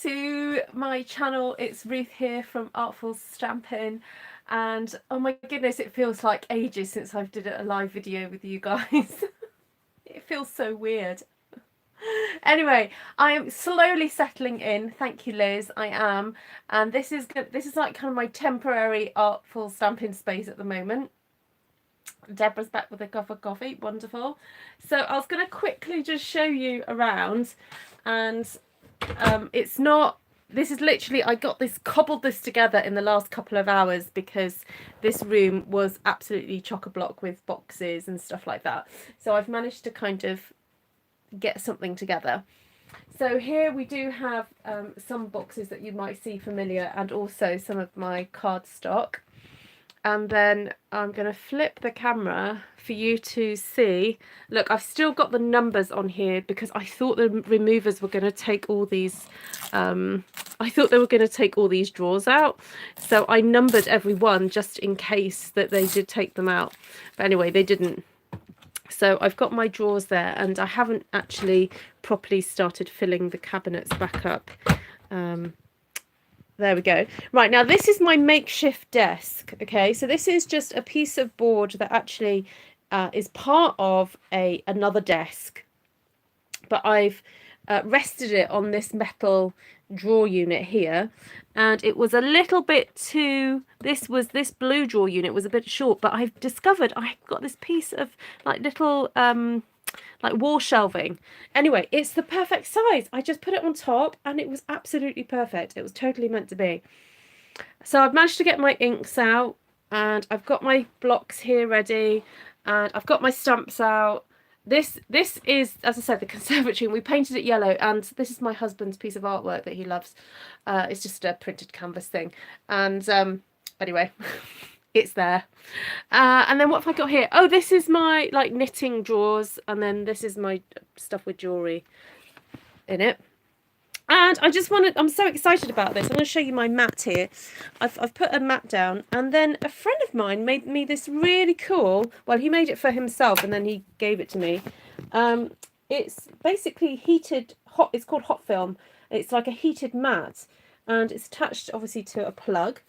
to my channel. It's Ruth here from Artful Stampin, and oh my goodness, it feels like ages since I've did a live video with you guys. It feels so weird. Anyway, I am slowly settling in. Thank you, Liz. I am, and this is like kind of my temporary Artful Stampin space at the moment. Deborah's back with a cup of coffee. Wonderful. So I was going to quickly just show you around, and it's not, this is literally, I cobbled this together in the last couple of hours because this room was absolutely chock-a-block with boxes and stuff like that. So I've managed to kind of get something together. So here we do have some boxes that you might see familiar, and also some of my cardstock. And then I'm going to flip the camera for you to see. Look, I've still got the numbers on here because I thought the removers were going to take all these, I thought they were going to take all these drawers out. So I numbered every one just in case that they did take them out. But anyway, they didn't. So I've got my drawers there, and I haven't actually properly started filling the cabinets back up. There we go. Right, now this is my makeshift desk. Okay, so this is just a piece of board that actually is part of another desk, but I've rested it on this metal drawer unit here, and it was a little bit too, this blue drawer unit was a bit short, but I've discovered I've got this piece of like little like wall shelving. Anyway, it's the perfect size. I just put it on top and it was absolutely perfect. It was totally meant to be. So I've managed to get my inks out, and I've got my blocks here ready, and I've got my stamps out. This is, as I said, the conservatory, and we painted it yellow, and this is my husband's piece of artwork that he loves. It's just a printed canvas thing, and anyway, it's there. And then what have I got here? Oh, this is my like knitting drawers, and then this is my stuff with jewellery in it. And I just wanted, I'm so excited about this. I'm going to show you my mat here. I've put a mat down, and then a friend of mine made me this really cool, well, he made it for himself and then he gave it to me. It's basically heated, it's called hot film. It's like a heated mat, and it's attached obviously to a plug,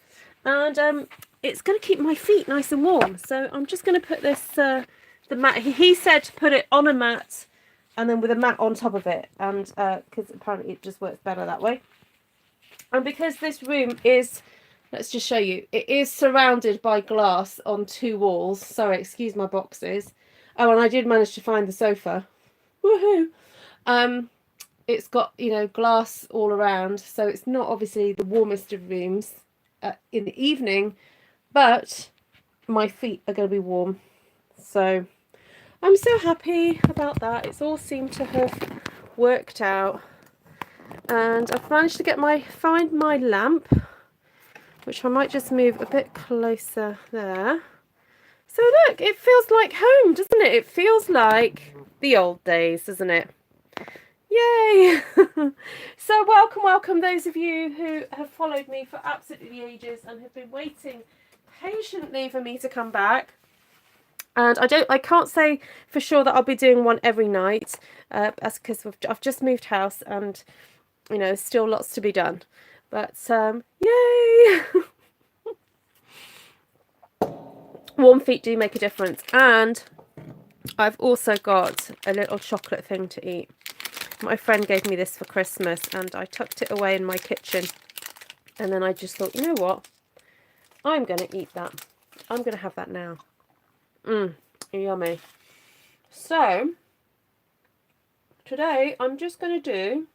and it's going to keep my feet nice and warm. So I'm just going to put this, the mat, he said to put it on a mat and then with a mat on top of it, and because apparently it just works better that way. And because this room is, let's just show you, it is surrounded by glass on two walls. Sorry, excuse my boxes. Oh, and I did manage to find the sofa. Woohoo! It's got, you know, glass all around, so it's not obviously the warmest of rooms in the evening, but my feet are going to be warm. So I'm so happy about that. It's all seemed to have worked out, and I've managed to find my lamp, which I might just move a bit closer there. So look, it feels like home, doesn't it? It feels like the old days, doesn't it? Yay! So welcome those of you who have followed me for absolutely ages and have been waiting patiently for me to come back. And I can't say for sure that I'll be doing one every night, that's because I've just moved house, and you know, there's still lots to be done. But yay! Warm feet do make a difference. And I've also got a little chocolate thing to eat. My friend gave me this for Christmas, and I tucked it away in my kitchen. And then I just thought, you know what? I'm going to eat that. I'm going to have that now. Yummy. So today I'm just going to do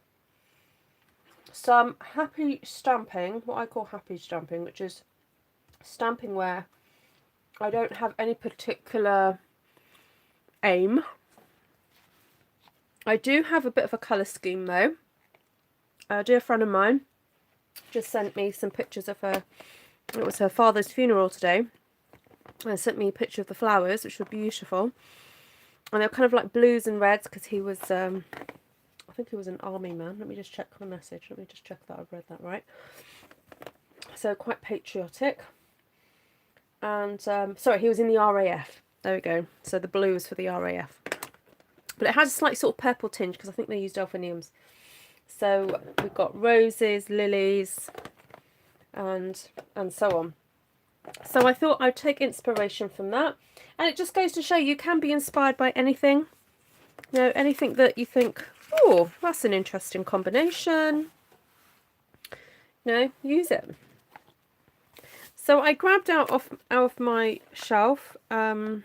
some happy stamping, what I call happy stamping, which is stamping where I don't have any particular aim. I do have a bit of a colour scheme though. A dear friend of mine just sent me some pictures of her, it was her father's funeral today, and sent me a picture of the flowers, which were beautiful, and they're kind of like blues and reds because he was I think he was an army man. Let me just check the message, let me just check that I've read that right. So quite patriotic, and sorry, he was in the RAF, there we go, so the blue is for the RAF, but it has a slight sort of purple tinge because I think they used delphiniums. So we've got roses, lilies, and so on. So I thought I'd take inspiration from that. And it just goes to show you can be inspired by anything. You know, anything that you think, oh, that's an interesting combination. You know, use it. So I grabbed out of my shelf. We're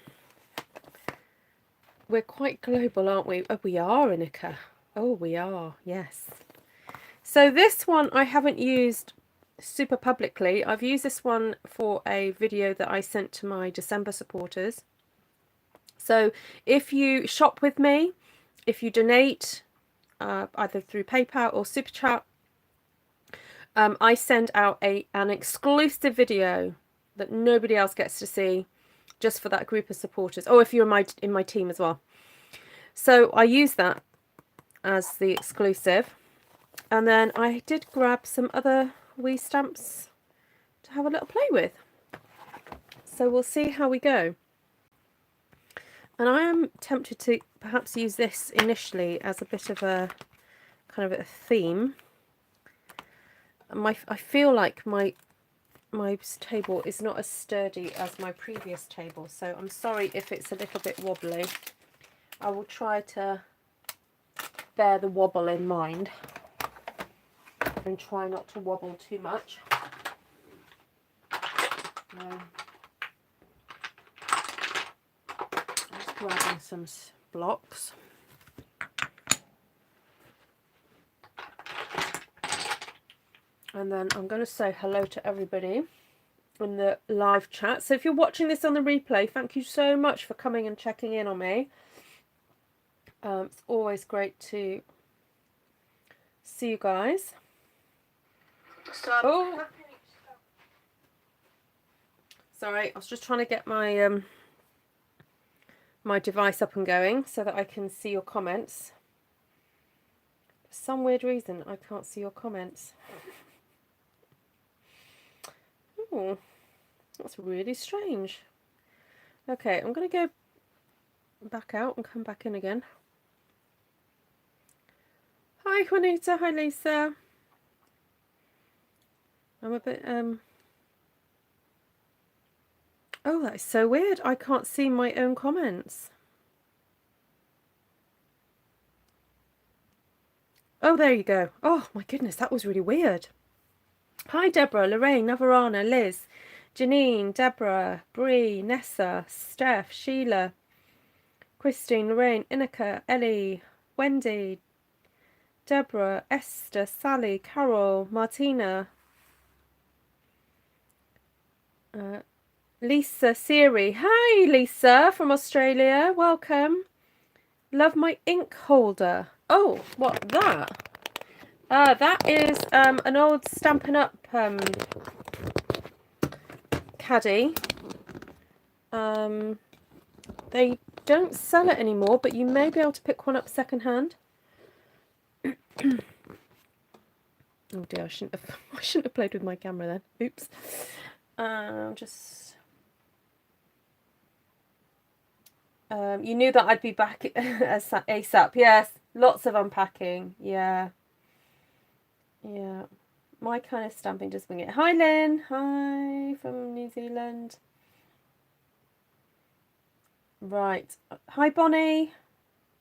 quite global, aren't we? Oh, we are, Inika. Oh, we are. Yes. So this one I haven't used super publicly. I've used this one for a video that I sent to my December supporters. So if you shop with me, if you donate either through PayPal or Super Chat, I send out an exclusive video that nobody else gets to see, just for that group of supporters. Oh, if you're in my team as well. So I use that as the exclusive. And then I did grab some other wee stamps to have a little play with. So we'll see how we go. And I am tempted to perhaps use this initially as a bit of a kind of a theme. I feel like my table is not as sturdy as my previous table, so I'm sorry if it's a little bit wobbly. I will try to bear the wobble in mind and try not to wobble too much. Just grabbing some blocks. And then I'm going to say hello to everybody in the live chat. So if you're watching this on the replay, thank you so much for coming and checking in on me. It's always great to see you guys. Oh, sorry, I was just trying to get my my device up and going so that I can see your comments. For some weird reason, I can't see your comments. Oh, that's really strange. Okay, I'm going to go back out and come back in again. Hi Juanita, hi Lisa. I'm a bit oh, that is so weird. I can't see my own comments. Oh, there you go. Oh my goodness, that was really weird. Hi Deborah, Lorraine, Navarana, Liz, Janine, Deborah, Bree, Nessa, Steph, Sheila, Christine, Lorraine, Inika, Ellie, Wendy, Deborah, Esther, Sally, Carol, Martina, Lisa, Siri. Hi Lisa from Australia, welcome. Love my ink holder. Oh, what that? That is an old Stampin' Up caddy. They don't sell it anymore, but you may be able to pick one up secondhand. Oh dear, I shouldn't have played with my camera then. Oops. You knew that I'd be back ASAP. Yes, lots of unpacking. Yeah. My kind of stamping does wing it. Hi Lynn. Hi from New Zealand. Right. Hi Bonnie.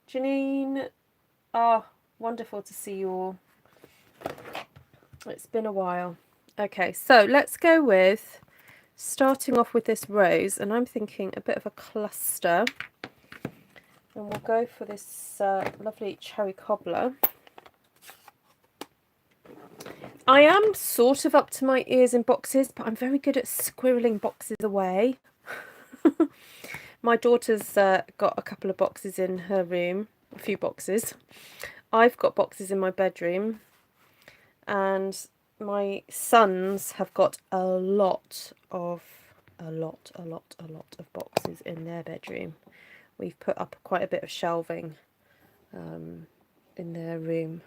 Janine. Oh, wonderful to see you all. It's been a while. Okay, so let's go with starting off with this rose, and I'm thinking a bit of a cluster. And we'll go for this lovely cherry cobbler. I am sort of up to my ears in boxes, but I'm very good at squirreling boxes away. My daughter's got a couple of boxes in her room, a few boxes. I've got boxes in my bedroom, and my sons have got a lot of boxes in their bedroom. We've put up quite a bit of shelving in their room.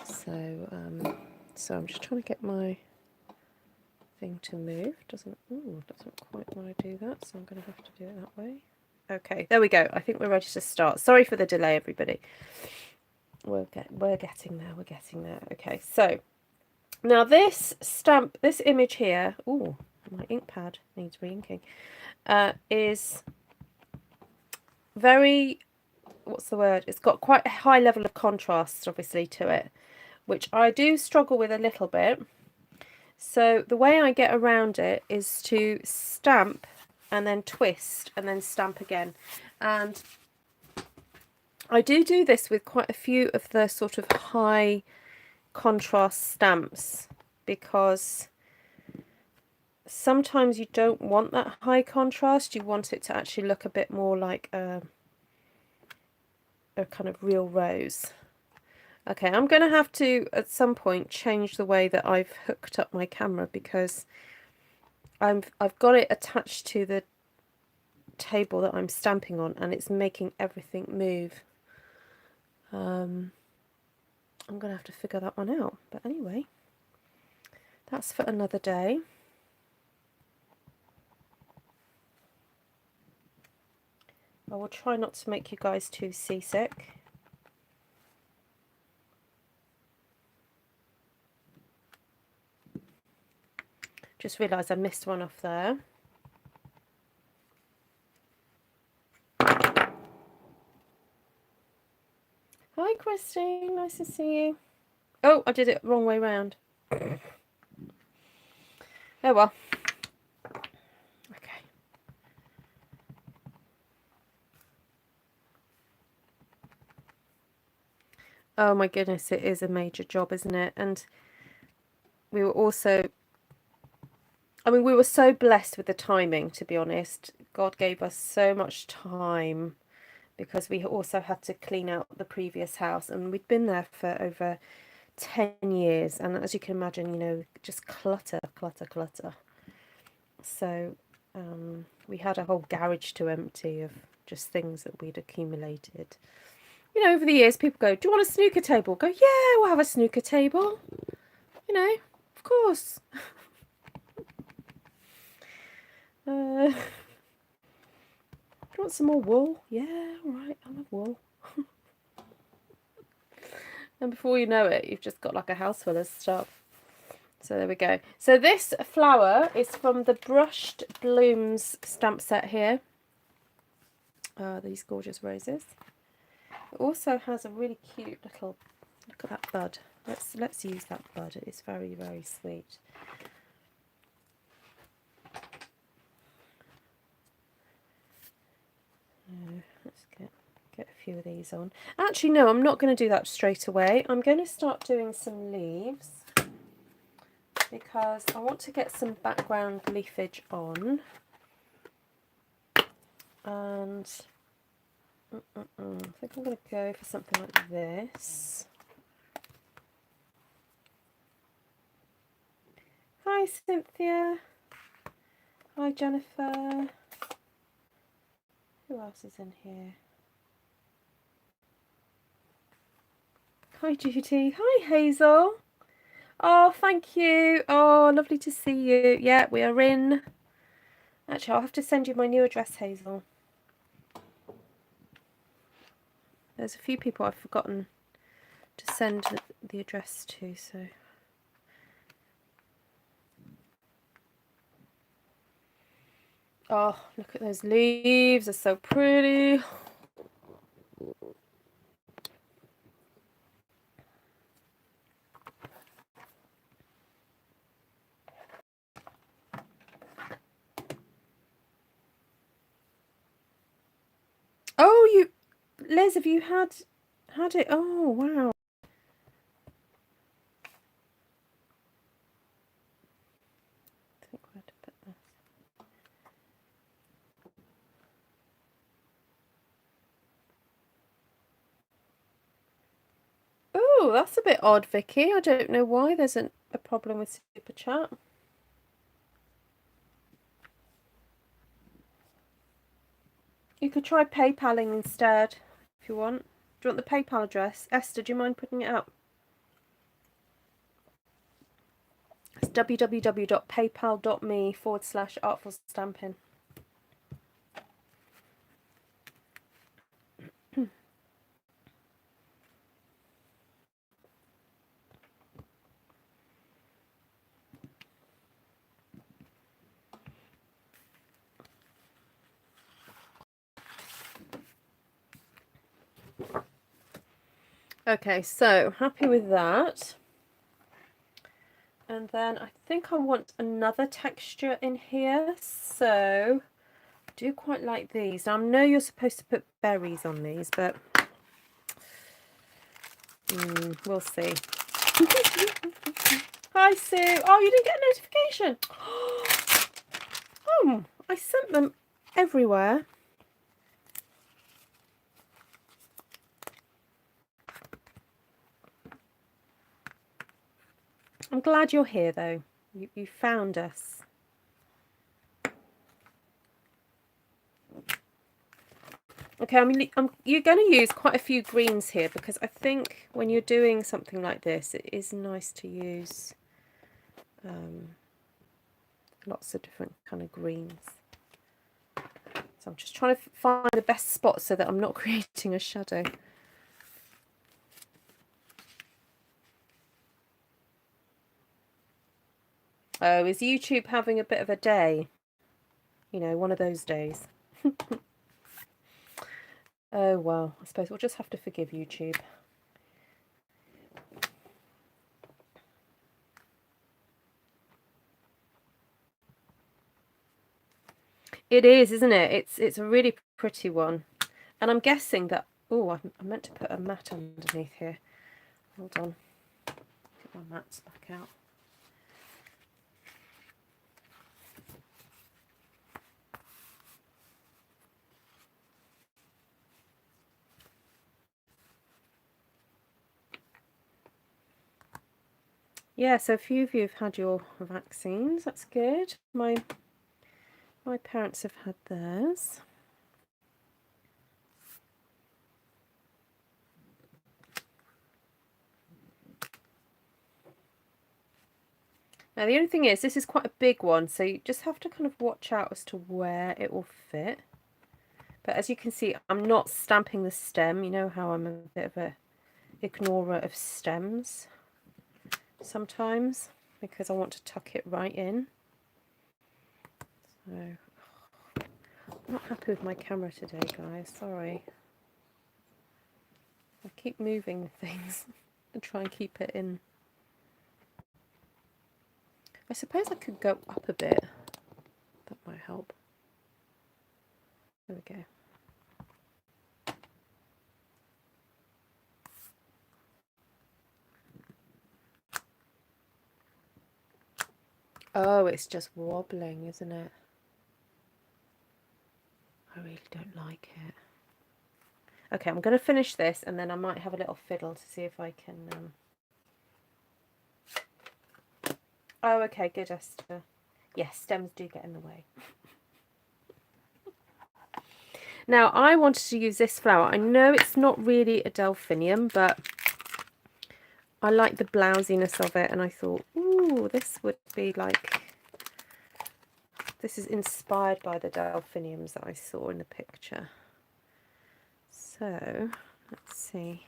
So I'm just trying to get my thing to move. Doesn't quite want to do that, so I'm going to have to do it that way. Okay, there we go. I think we're ready to start. Sorry for the delay, everybody. we're getting there. We're getting there. Okay, so now this stamp, this image here. Oh, my ink pad needs re-inking. Is very, what's the word? It's got quite a high level of contrast, obviously, to it, which I do struggle with a little bit. So the way I get around it is to stamp and then twist and then stamp again. And I do this with quite a few of the sort of high contrast stamps, because sometimes you don't want that high contrast. You want it to actually look a bit more like a kind of real rose. Okay, I'm going to have to at some point change the way that I've hooked up my camera, because I've got it attached to the table that I'm stamping on, and it's making everything move. I'm going to have to figure that one out. But anyway, that's for another day. I will try not to make you guys too seasick. Just realised I missed one off there. Hi Christine, nice to see you. Oh, I did it wrong way round. Oh well. Okay. Oh my goodness, it is a major job, isn't it? And we were also, I mean, we were so blessed with the timing, to be honest. God gave us so much time, because we also had to clean out the previous house, and we'd been there for over 10 years, and as you can imagine, you know, just clutter. So we had a whole garage to empty of just things that we'd accumulated. You know, over the years, people go, do you want a snooker table? Go, yeah, we'll have a snooker table. You know, of course. Do you want some more wool? Yeah, all right, I'll have wool. And before you know it, you've just got like a house full of stuff. So there we go. So this flower is from the Brushed Blooms stamp set here. These gorgeous roses. It also has a really cute little, look at that bud. Let's use that bud. It's very, very sweet. Let's get a few of these on. Actually, no, I'm not going to do that straight away. I'm going to start doing some leaves, because I want to get some background leafage on. And I think I'm going to go for something like this. Hi Cynthia. Hi Jennifer. Who else is in here? Hi Judy. Hi Hazel. Oh, thank you. Oh, lovely to see you. Yeah, we are in. Actually, I'll have to send you my new address, Hazel. There's a few people I've forgotten to send the address to, so. Oh, look at those leaves. They're so pretty. Oh, Liz, have you had it? Oh, wow. I think where to put this. Oh, that's a bit odd, Vicky. I don't know why there's a problem with Super Chat. You could try PayPaling instead if you want. Do you want the PayPal address? Esther, do you mind putting it up? It's www.paypal.me/artfulstampin. Okay, so happy with that. And then I think I want another texture in here, so I do quite like these. Now I know you're supposed to put berries on these, but we'll see. Hi Sue. Oh, you didn't get a notification. Oh, I sent them everywhere. I'm glad you're here though. You found us. Okay, you're going to use quite a few greens here because I think when you're doing something like this, it is nice to use lots of different kind of greens. So I'm just trying to find the best spot so that I'm not creating a shadow. Oh, is YouTube having a bit of a day? You know, one of those days. Oh, well, I suppose we'll just have to forgive YouTube. It is, isn't it? It's a really pretty one. And I'm guessing that... Oh, I meant to put a mat underneath here. Hold on. Get my mats back out. Yeah, so a few of you have had your vaccines. That's good. My parents have had theirs. Now the only thing is, this is quite a big one, so you just have to kind of watch out as to where it will fit. But as you can see, I'm not stamping the stem. You know how I'm a bit of a ignorer of stems sometimes because I want to tuck it right in. So I'm not happy with my camera today, guys. Sorry. I keep moving things and try and keep it in. I suppose I could go up a bit. That might help. There we go. Oh, it's just wobbling, isn't it? I really don't like it. Okay, I'm going to finish this and then I might have a little fiddle to see if I can... Oh, okay, good, Esther. Yes, stems do get in the way. Now, I wanted to use this flower. I know it's not really a delphinium, but I like the blousiness of it, and I thought, ooh, this would be like... This is inspired by the delphiniums that I saw in the picture. So, let's see.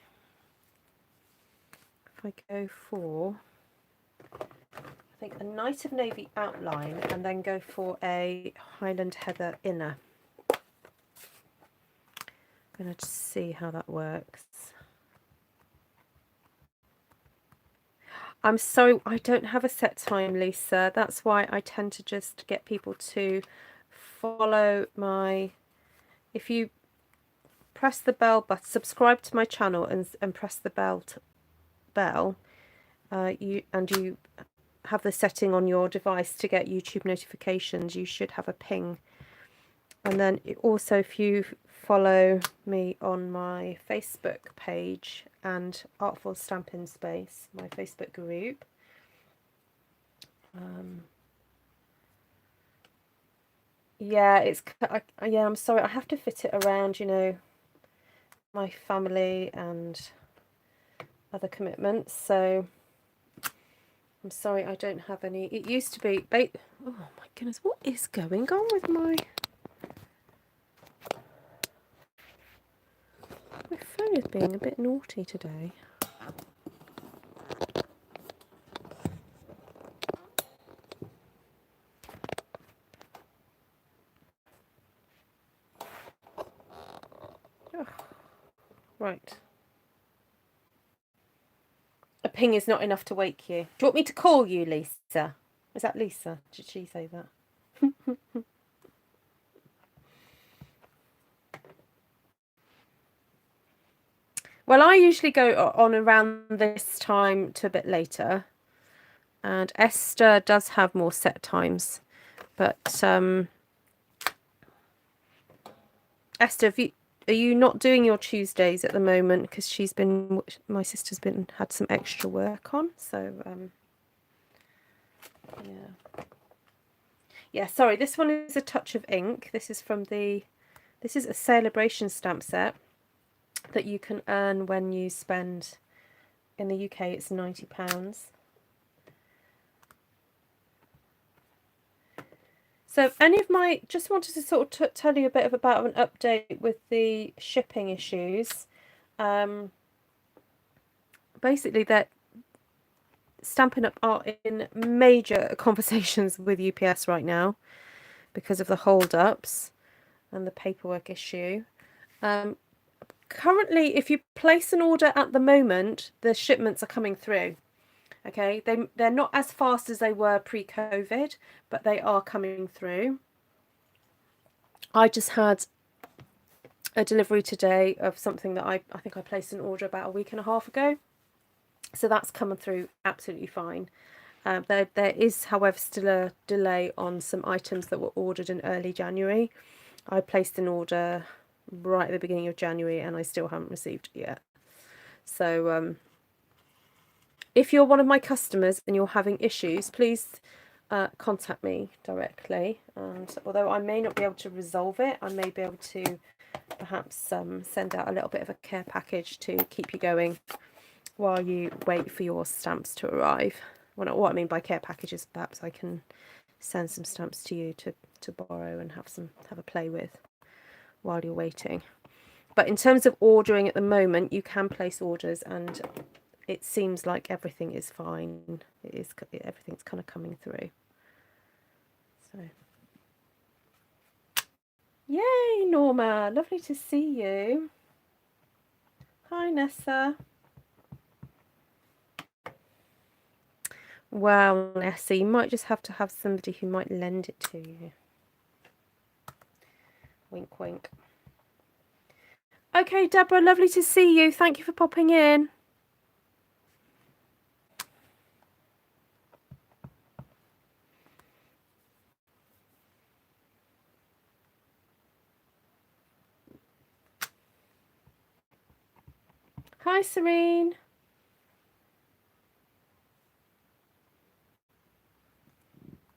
If I go for, I think, a Night of Navy outline, and then go for a Highland Heather inner. I'm going to just see how that works. I'm sorry, I don't have a set time, Lisa. That's why I tend to just get people to follow my... If you press the bell button, subscribe to my channel and press the bell, you have the setting on your device to get YouTube notifications, you should have a ping. And then also, if you follow me on my Facebook page and Artful Stampin Space, my Facebook group, yeah, yeah, I'm sorry, I have to fit it around, you know, my family and other commitments, so I'm sorry I don't have any. It used to be, oh my goodness, what is going on with my phone is being a bit naughty today. Ugh. Right. ping is not enough to wake you. Do you want me to call you, Lisa? Is that Lisa? Did she say that? Well, I usually go on around this time to a bit later. And Esther does have more set times. But Esther, are you not doing your Tuesdays at the moment? Because my sister's had some extra work on. So, yeah. Yeah, sorry, this one is a touch of ink. This is this is a celebration stamp set that you can earn when you spend, in the UK it's £90. So just wanted to sort of tell you a bit about an update with the shipping issues. Basically, that Stampin' Up are in major conversations with UPS right now because of the hold-ups and the paperwork issue. Currently, if you place an order at the moment, the shipments are coming through. Okay, they're not as fast as they were pre-COVID, but they are coming through. I just had a delivery today of something that I think I placed an order about a week and a half ago. So that's coming through absolutely fine. There is, however, still a delay on some items that were ordered in early January. I placed an order right at the beginning of January and I still haven't received it yet. So if you're one of my customers and you're having issues, please contact me directly. And although I may not be able to resolve it, I may be able to perhaps send out a little bit of a care package to keep you going while you wait for your stamps to arrive. Well, what I mean by care packages, perhaps I can send some stamps to you to borrow and have a play with while you're waiting. But in terms of ordering at the moment, you can place orders and it seems like everything is fine. Everything's kind of coming through. So, yay, Norma! Lovely to see you. Hi, Nessa. Well, Nessa, you might just have to have somebody who might lend it to you. Wink, wink. Okay, Deborah, lovely to see you. Thank you for popping in. Hi, Serene.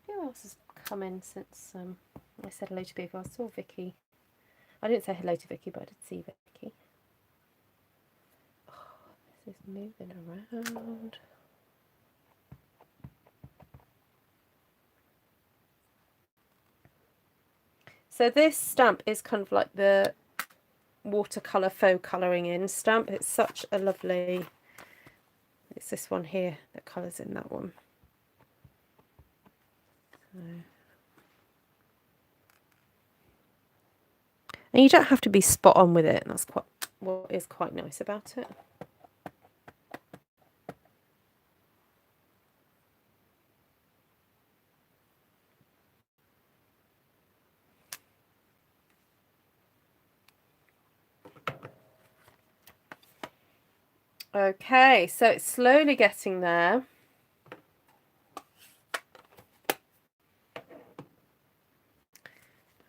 Who else has come in since I said hello to people? I saw Vicky. I didn't say hello to Vicky, but I did see Vicky. Oh, this is moving around. So this stamp is kind of like the watercolour faux colouring in stamp. It's such a lovely... It's this one here that colours in that one. So. And you don't have to be spot on with it. And that's what is quite nice about it. Okay, so it's slowly getting there.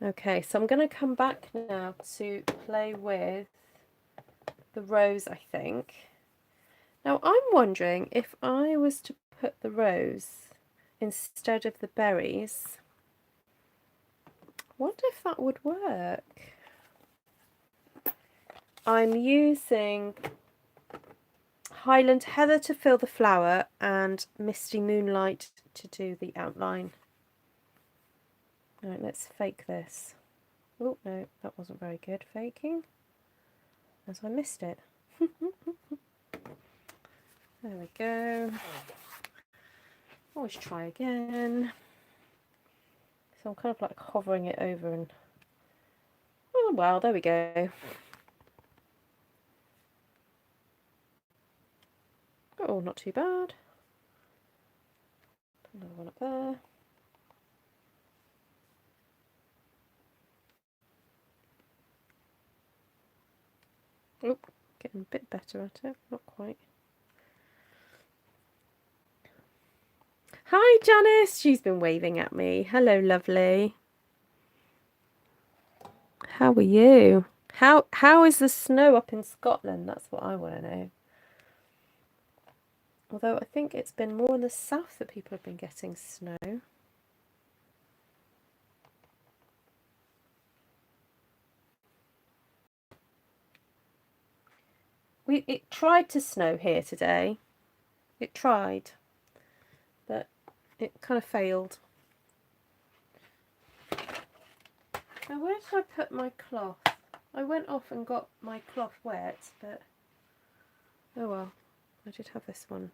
Okay, so I'm going to come back now to play with the rose, I think. Now, I'm wondering if I was to put the rose instead of the berries, I wonder if that would work. I'm using Highland Heather to fill the flower and Misty Moonlight to do the outline. Right, let's fake this. Oh, no, that wasn't very good faking, as I missed it. There we go. Always try again. So I'm kind of like hovering it over and... Oh, well, there we go. Oh, not too bad. Another one up there. Oh, getting a bit better at it. Not quite. Hi, Janice. She's been waving at me. Hello, lovely. How are you? How is the snow up in Scotland? That's what I want to know. Although I think it's been more in the south that people have been getting snow. It tried to snow here today. It tried, but it kind of failed. Now, where did I put my cloth? I went off and got my cloth wet, but oh well. I did have this one.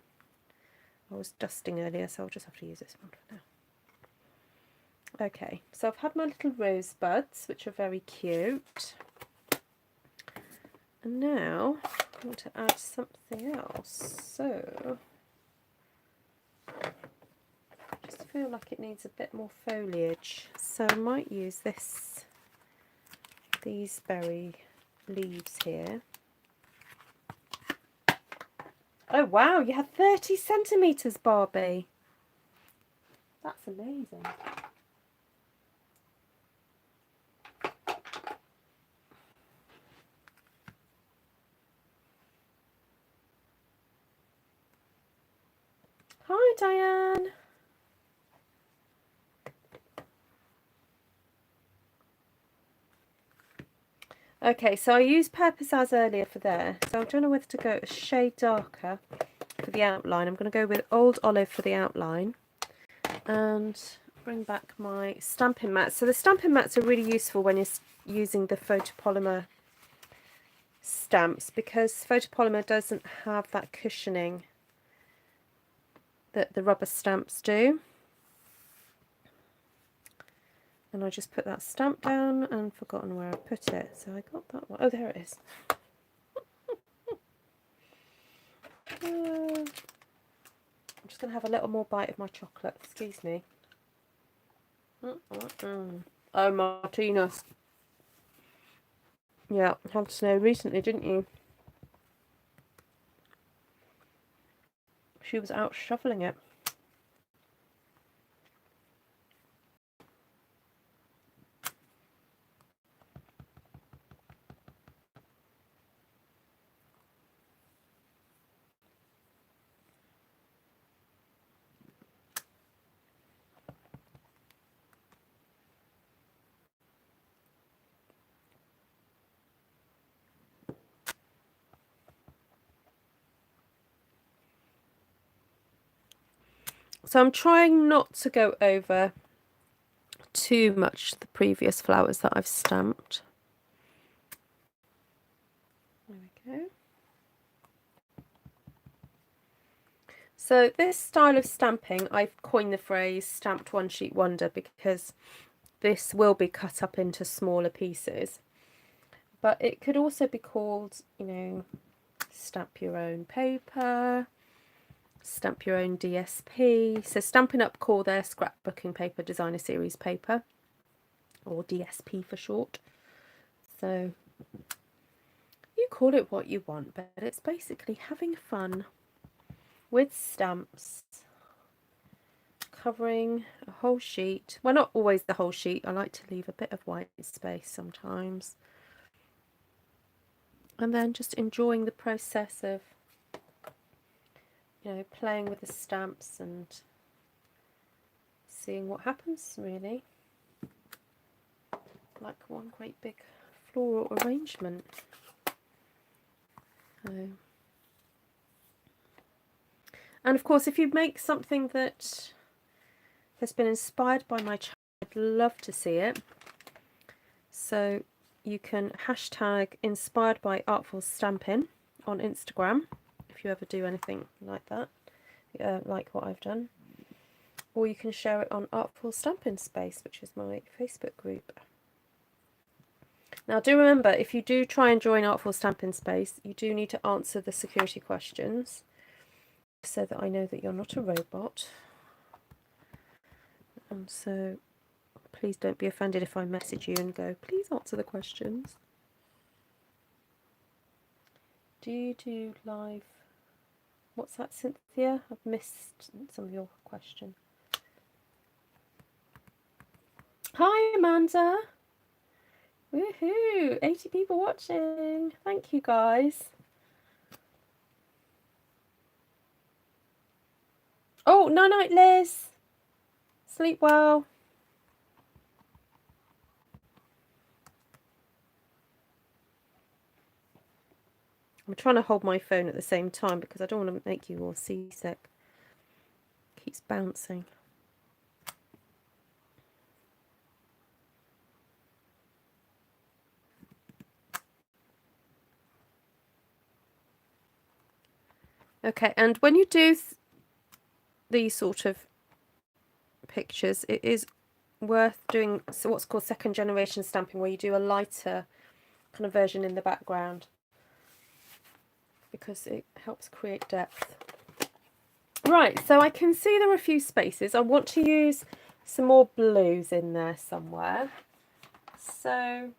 I was dusting earlier, so I'll just have to use this one for now. Okay, so I've had my little rosebuds, which are very cute. And now I want to add something else. So I just feel like it needs a bit more foliage. So I might use these berry leaves here. Oh wow, you have 30 centimetres, Barbie. That's amazing. Hi, Diane. Okay, so I used Purpose As earlier for there. So I don't know whether to go a shade darker for the outline. I'm going to go with Old Olive for the outline. And bring back my stamping mats. So the stamping mats are really useful when you're using the photopolymer stamps, because photopolymer doesn't have that cushioning that the rubber stamps do. And I just put that stamp down and forgotten where I put it. So I got that one. Oh, there it is. I'm just going to have a little more bite of my chocolate. Excuse me. Oh, Martina. Yeah, had snow recently, didn't you? She was out shoveling it. So I'm trying not to go over too much the previous flowers that I've stamped. There we go. So this style of stamping, I've coined the phrase stamped one sheet wonder, because this will be cut up into smaller pieces. But it could also be called, you know, stamp your own paper, stamp your own DSP. So Stampin' Up call their scrapbooking paper designer series paper, or DSP for short. So you call it what you want, but it's basically having fun with stamps, covering a whole sheet. Well, not always the whole sheet. I like to leave a bit of white space sometimes. And then just enjoying the process of, you know, playing with the stamps and seeing what happens, really. Like one great big floral arrangement. And of course, if you make something that has been inspired by my child, I'd love to see it. So you can hashtag inspired by Artful Stampin on Instagram if you ever do anything like that, like what I've done. Or you can share it on Artful Stampin Space, which is my Facebook group. Now do remember, if you do try and join Artful Stampin Space, you do need to answer the security questions. so that I know that you're not a robot. And so please don't be offended if I message you and go, please answer the questions. Do you do live? What's that, Cynthia? I've missed some of your question. Hi, Amanda. Woohoo! 80 people watching. Thank you, guys. Oh, night-night, Liz. Sleep well. I'm trying to hold my phone at the same time because I don't want to make you all seasick. It keeps bouncing. Okay, and when you do these sort of pictures, it is worth doing what's called second generation stamping, where you do a lighter kind of version in the background because it helps create depth. Right, so I can see there are a few spaces. I want to use some more blues in there somewhere. So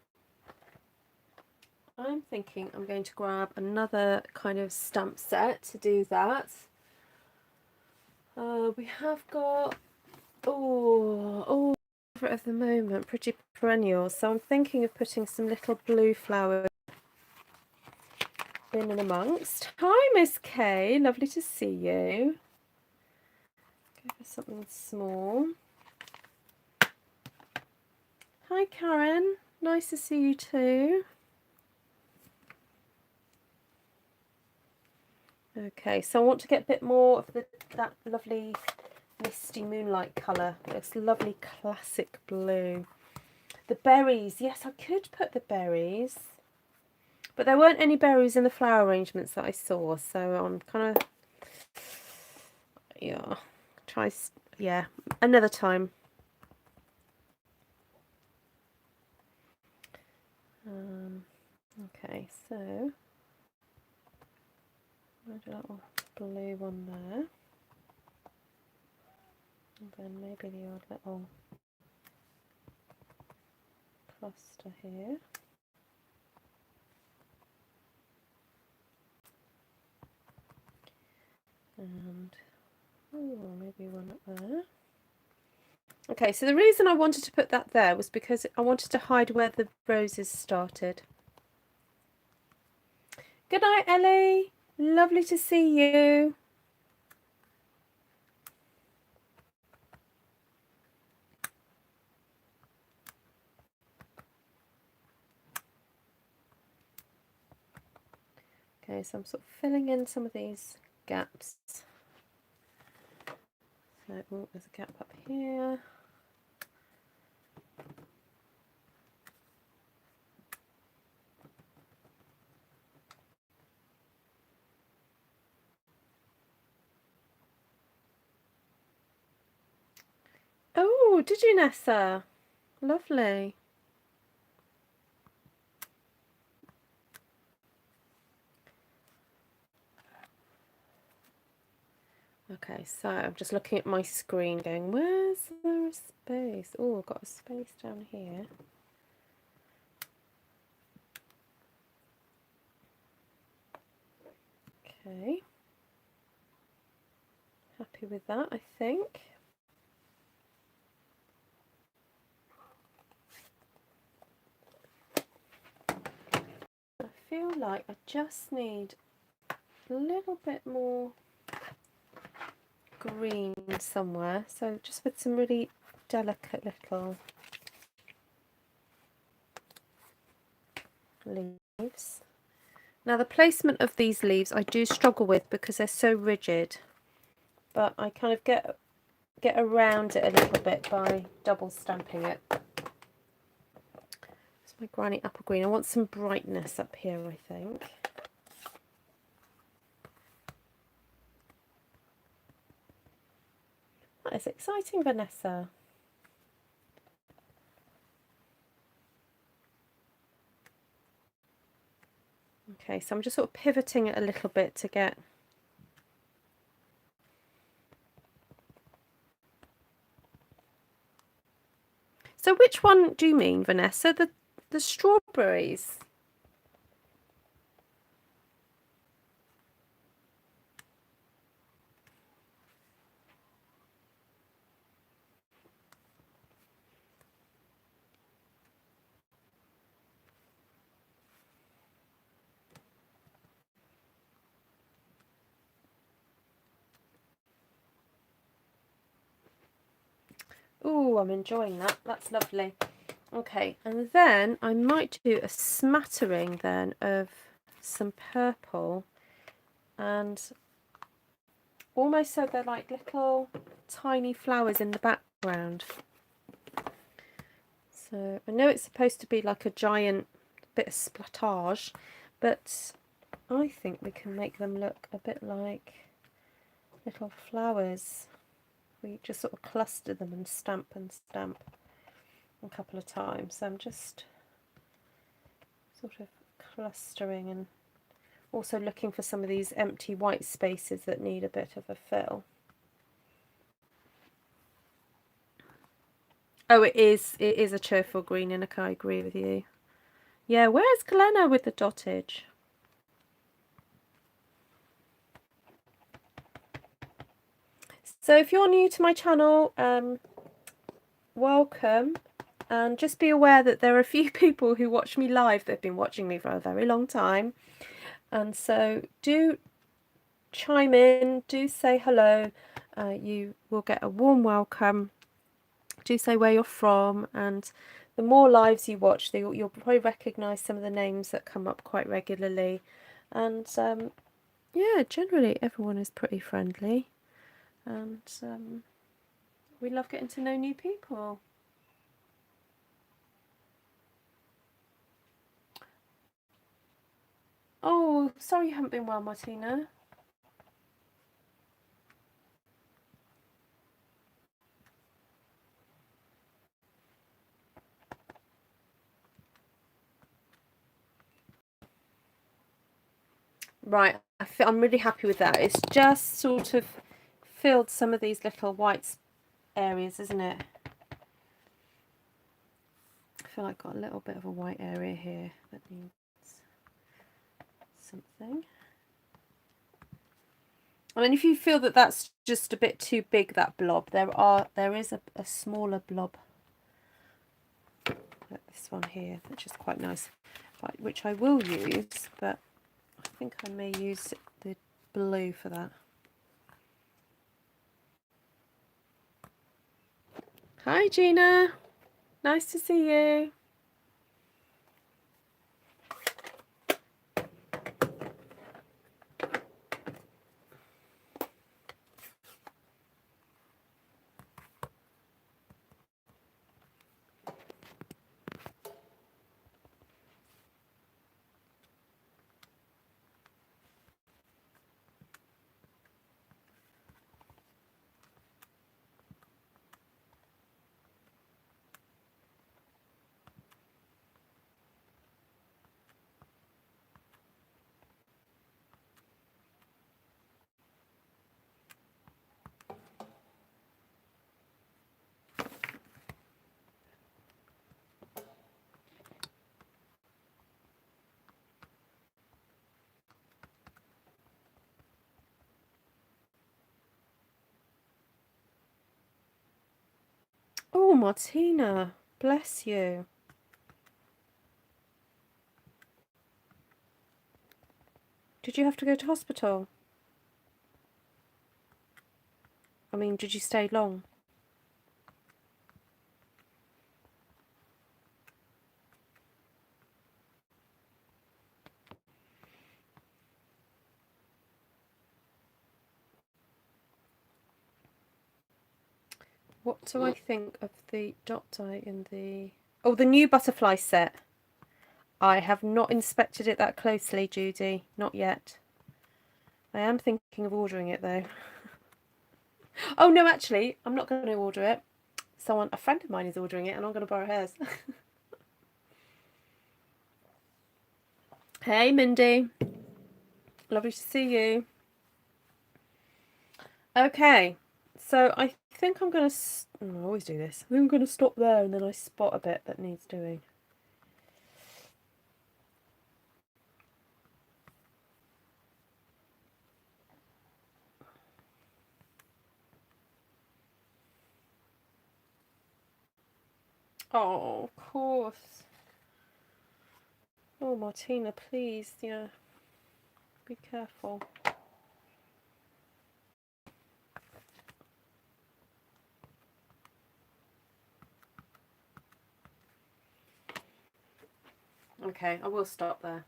I'm thinking I'm going to grab another kind of stamp set to do that. We have got, at the moment, pretty perennials. So I'm thinking of putting some little blue flowers in and amongst. Hi, Miss Kay. Lovely to see you. Go for something small. Hi, Karen. Nice to see you too. Okay, so I want to get a bit more of that lovely misty moonlight colour. It's lovely classic blue. The berries, yes, I could put the berries, but there weren't any berries in the flower arrangements that I saw, so I'm kind of, yeah, another time. Okay, so I'll do that little blue one there, and then maybe the odd little cluster here. And maybe one up there. Okay, so the reason I wanted to put that there was because I wanted to hide where the roses started. Good night, Ellie. Lovely to see you. Okay, so I'm sort of filling in some of these gaps. So, there's a gap up here. Oh, did you, Nessa? Lovely. Okay, so I'm just looking at my screen going, where's there a space? Oh, I've got a space down here. Okay. Happy with that, I think. I feel like I just need a little bit more green somewhere, so just with some really delicate little leaves. Now the placement of these leaves I do struggle with because they're so rigid, but I kind of get around it a little bit by double stamping it. It's my granny apple green. I want some brightness up here, I think. That is exciting, Vanessa. Okay, so I'm just sort of pivoting it a little bit to get So which one do you mean, Vanessa? The strawberries? Oh, I'm enjoying that. That's lovely. Okay, and then I might do a smattering then of some purple, and almost so they're like little tiny flowers in the background. So I know it's supposed to be like a giant bit of splattage, but I think we can make them look a bit like little flowers. We just sort of cluster them and stamp a couple of times. So I'm just sort of clustering and also looking for some of these empty white spaces that need a bit of a fill. Oh, it is a cheerful green, and I agree with you. Yeah, where's Glenna with the dottage? So if you're new to my channel, welcome, and just be aware that there are a few people who watch me live that have been watching me for a very long time, and so do chime in, do say hello. You will get a warm welcome. Do say where you're from, and the more lives you watch, you'll probably recognise some of the names that come up quite regularly. And yeah, generally everyone is pretty friendly, and we love getting to know new people. Oh, sorry you haven't been well, Martina. Right, I'm really happy with that. It's just sort of filled some of these little white areas, isn't it? I feel like I've got a little bit of a white area here that needs something. I mean, if you feel that that's just a bit too big, that blob, there is a smaller blob, like this one here, which is quite nice, which I will use, but I think I may use the blue for that. Hi, Gina. Nice to see you. Oh, Martina, bless you. Did you have to go to hospital? I mean, did you stay long? What do I think of the dot die in the... Oh, the new butterfly set. I have not inspected it that closely, Judy. Not yet. I am thinking of ordering it, though. Oh, no, actually, I'm not going to order it. A friend of mine is ordering it, and I'm going to borrow hers. Hey, Mindy. Lovely to see you. Okay, So I think I'm going to, I always do this, I think I'm going to stop there and then I spot a bit that needs doing. Oh, of course. Oh, Martina, please, yeah, be careful. Okay, I will stop there.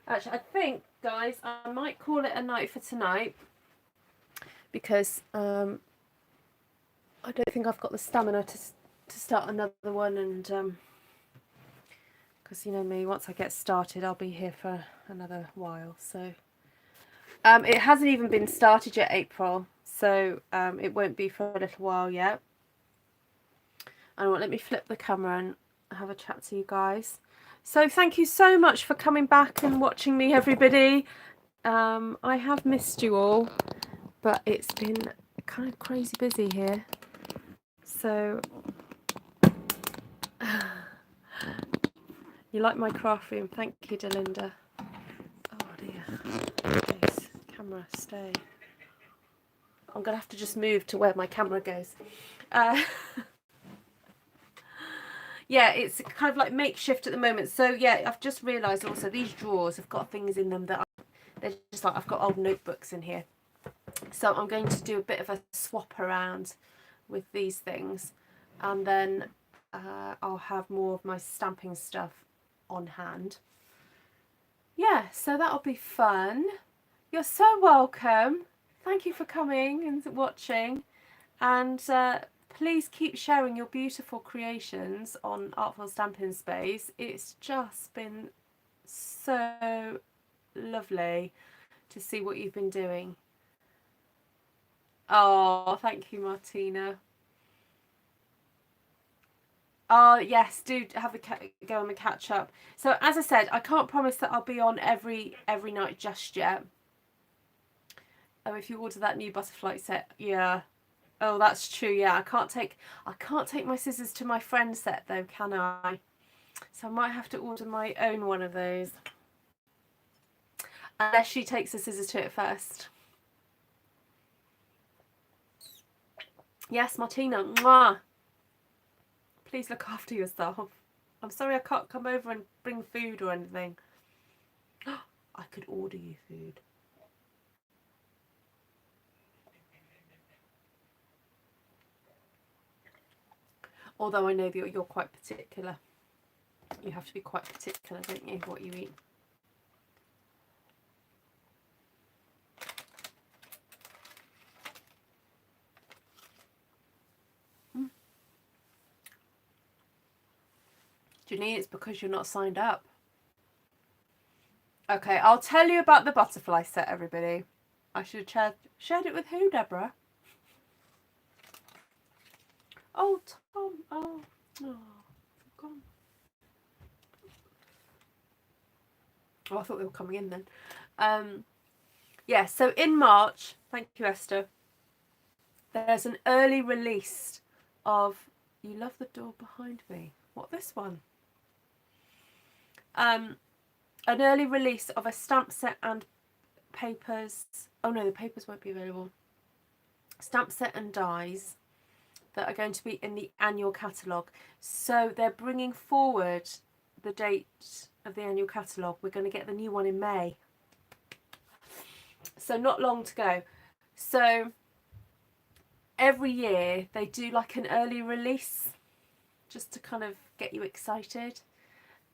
Actually, I think, guys, I might call it a night for tonight because I don't think I've got the stamina to start another one, and because you know me, once I get started, I'll be here for another while. So it hasn't even been started yet, April, so it won't be for a little while yet. And let me flip the camera and have a chat to you guys. So thank you so much for coming back and watching me, everybody. I have missed you all, but it's been kind of crazy busy here. So you like my craft room? Thank you, Delinda. Oh dear. Please, camera, stay. I'm gonna have to just move to where my camera goes. Yeah, it's kind of like makeshift at the moment. So yeah, I've just realised also these drawers have got things in them that they're just like, I've got old notebooks in here. So I'm going to do a bit of a swap around with these things, and then I'll have more of my stamping stuff on hand. Yeah, so that'll be fun. You're so welcome. Thank you for coming and watching, and please keep sharing your beautiful creations on Artful Stampin Space. It's just been so lovely to see what you've been doing. Oh, thank you, Martina. Oh, yes, do have a go on the catch up. So as I said, I can't promise that I'll be on every night just yet. Oh, if you order that new butterfly set, yeah. Oh, that's true. Yeah, I can't take my scissors to my friend's set though, can I? So I might have to order my own one of those. Unless she takes the scissors to it first. Yes, Martina. Mwah. Please look after yourself. I'm sorry I can't come over and bring food or anything. I could order you food. Although I know that you're quite particular. You have to be quite particular, don't you, what you eat. Janine, it's because you're not signed up. Okay, I'll tell you about the butterfly set, everybody. I should have shared it with who, Deborah? Oh, Tom. Oh, gone. Oh, I thought they were coming in then. Yeah, so in March, thank you, Esther, there's an early release of, you love the door behind me. What, this one? An early release of a stamp set and papers. Oh no, the papers won't be available. Stamp set and dies that are going to be in the annual catalogue. So they're bringing forward the date of the annual catalogue. We're going to get the new one in May. So not long to go. So every year they do like an early release just to kind of get you excited.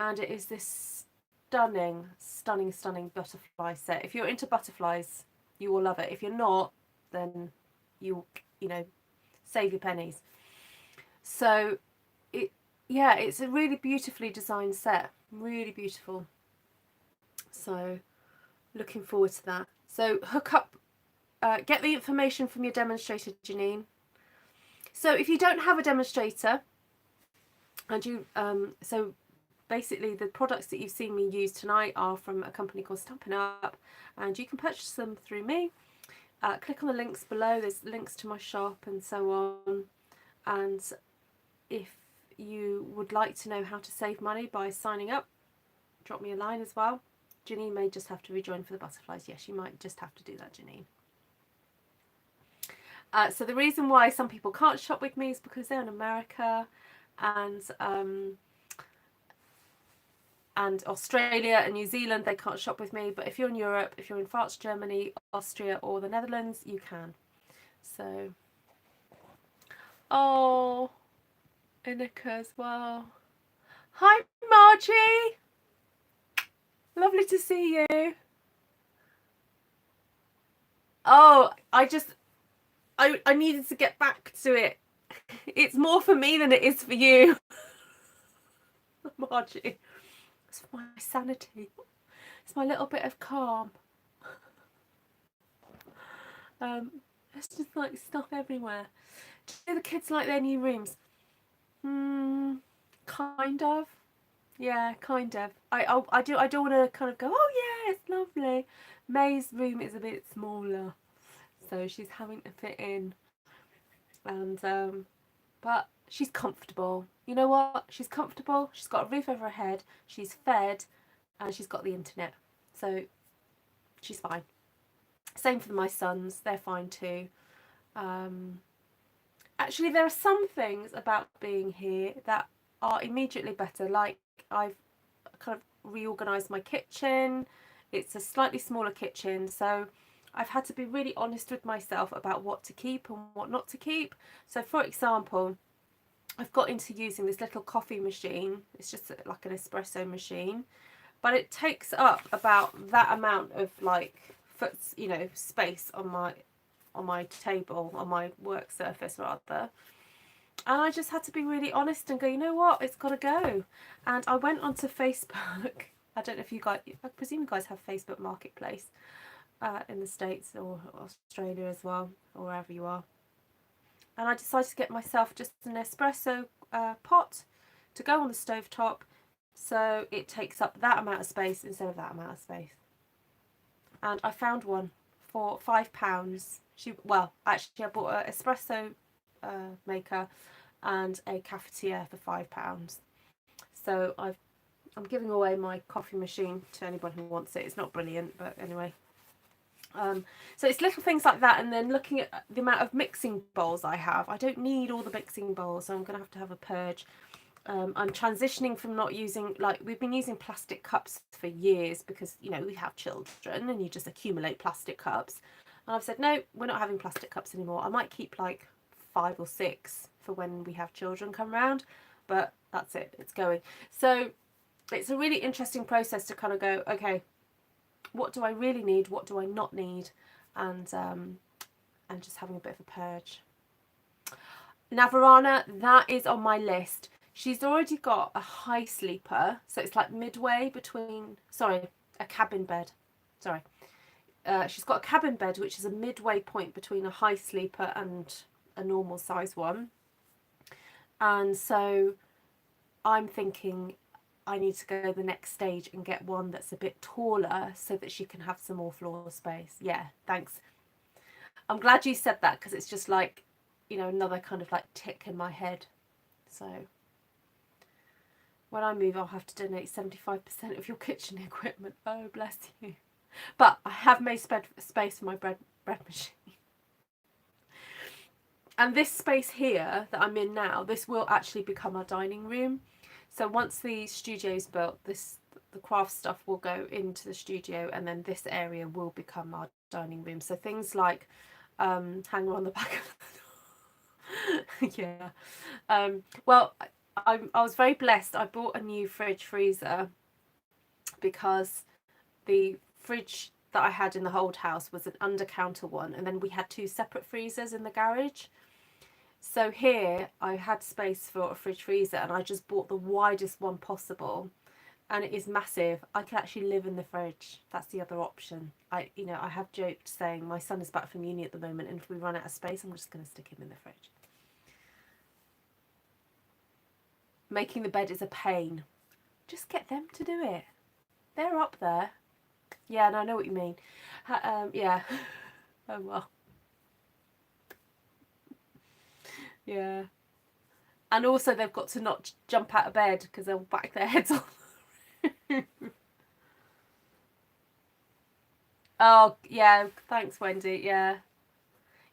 And it is this stunning, stunning, stunning butterfly set. If you're into butterflies, you will love it. If you're not, then you know, save your pennies. So it's a really beautifully designed set, really beautiful. So looking forward to that. So hook up, get the information from your demonstrator, Janine. So if you don't have a demonstrator, and you so basically the products that you've seen me use tonight are from a company called Stampin' Up, and you can purchase them through me. Click on the links below, there's links to my shop and so on. And if you would like to know how to save money by signing up, drop me a line as well. Janine may just have to rejoin for the butterflies. Yes, you might just have to do that, Janine. So the reason why some people can't shop with me is because they're in America and Australia and New Zealand, they can't shop with me. But if you're in Europe, if you're in France, Germany, Austria or the Netherlands, you can. So, oh, Inika as well. Hi, Margie. Lovely to see you. Oh, I needed to get back to it. It's more for me than it is for you. Margie. It's for my sanity. It's my little bit of calm. There's just like stuff everywhere. Do the kids like their new rooms? Kind of. Yeah, kind of. I don't want to kind of go, oh yeah, it's lovely. May's room is a bit smaller, so she's having to fit in. And but she's comfortable. You know what? She's comfortable. She's got a roof over her head. She's fed, and she's got the internet. So she's fine. Same for my sons. They're fine too. Actually, there are some things about being here that are immediately better. Like I've kind of reorganised my kitchen. It's a slightly smaller kitchen, so I've had to be really honest with myself about what to keep and what not to keep. So for example, I've got into using this little coffee machine. It's just like an espresso machine, but it takes up about that amount of like space on my table, on my work surface rather. And I just had to be really honest and go, you know what, it's got to go. And I went onto Facebook. I don't know if you guys, I presume you guys have Facebook Marketplace in the States or Australia as well, or wherever you are. And I decided to get myself just an espresso pot to go on the stovetop, so it takes up that amount of space instead of that amount of space. And I found one for £5. Actually I bought an espresso maker and a cafetiere for £5. So I'm giving away my coffee machine to anyone who wants it. It's not brilliant, but anyway. So it's little things like that, and then looking at the amount of mixing bowls I have. I don't need all the mixing bowls, so I'm going to have a purge. I'm transitioning from not using, like, we've been using plastic cups for years because, you know, we have children and you just accumulate plastic cups. And I've said, no, we're not having plastic cups anymore. I might keep like 5 or 6 for when we have children come round, but that's it, it's going. So it's a really interesting process to kind of go, okay, what do I really need? What do I not need? And just having a bit of a purge. Navarana, that is on my list. She's already got a high sleeper, so it's like midway between, a cabin bed. She's got a cabin bed, which is a midway point between a high sleeper and a normal size one. And so I'm thinking I need to go the next stage and get one that's a bit taller so that she can have some more floor space. Yeah, thanks. I'm glad you said that, because it's just like, you know, another kind of like tick in my head. So when I move, I'll have to donate 75% of your kitchen equipment. Oh, bless you. But I have made space for my bread machine. And this space here that I'm in now, this will actually become our dining room. So once the studio's built, the craft stuff will go into the studio, and then this area will become our dining room. So things like hanger on the back of the door. Yeah. Well, I was very blessed. I bought a new fridge freezer because the fridge that I had in the old house was an under counter one, and then we had 2 separate freezers in the garage. So here I had space for a fridge freezer, and I just bought the widest one possible, and it is massive. I can actually live in the fridge. That's the other option. I have joked saying my son is back from uni at the moment, and if we run out of space, I'm just going to stick him in the fridge. Making the bed is a pain. Just get them to do it. They're up there. Yeah, and I know what you mean. Yeah. Oh well. Yeah. And also they've got to not jump out of bed because they'll back their heads on. Oh yeah, thanks Wendy. Yeah.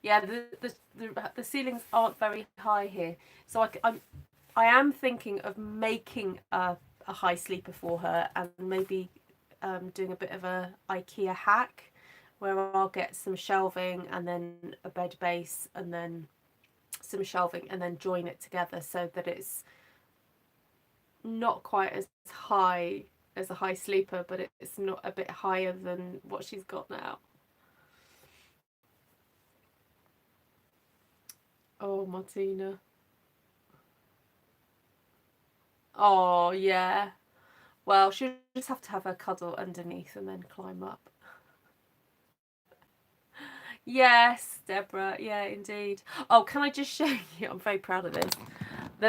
Yeah, the ceilings aren't very high here, so I am thinking of making a high sleeper for her, and maybe doing a bit of a IKEA hack where I'll get some shelving and then a bed base and then some shelving and then join it together so that it's not quite as high as a high sleeper, but it's not a bit higher than what she's got now. Oh, Martina. Oh, yeah. Well, she'll just have to have her cuddle underneath and then climb up. Yes, Deborah. Yeah, indeed. Oh, can I just show you? I'm very proud of this.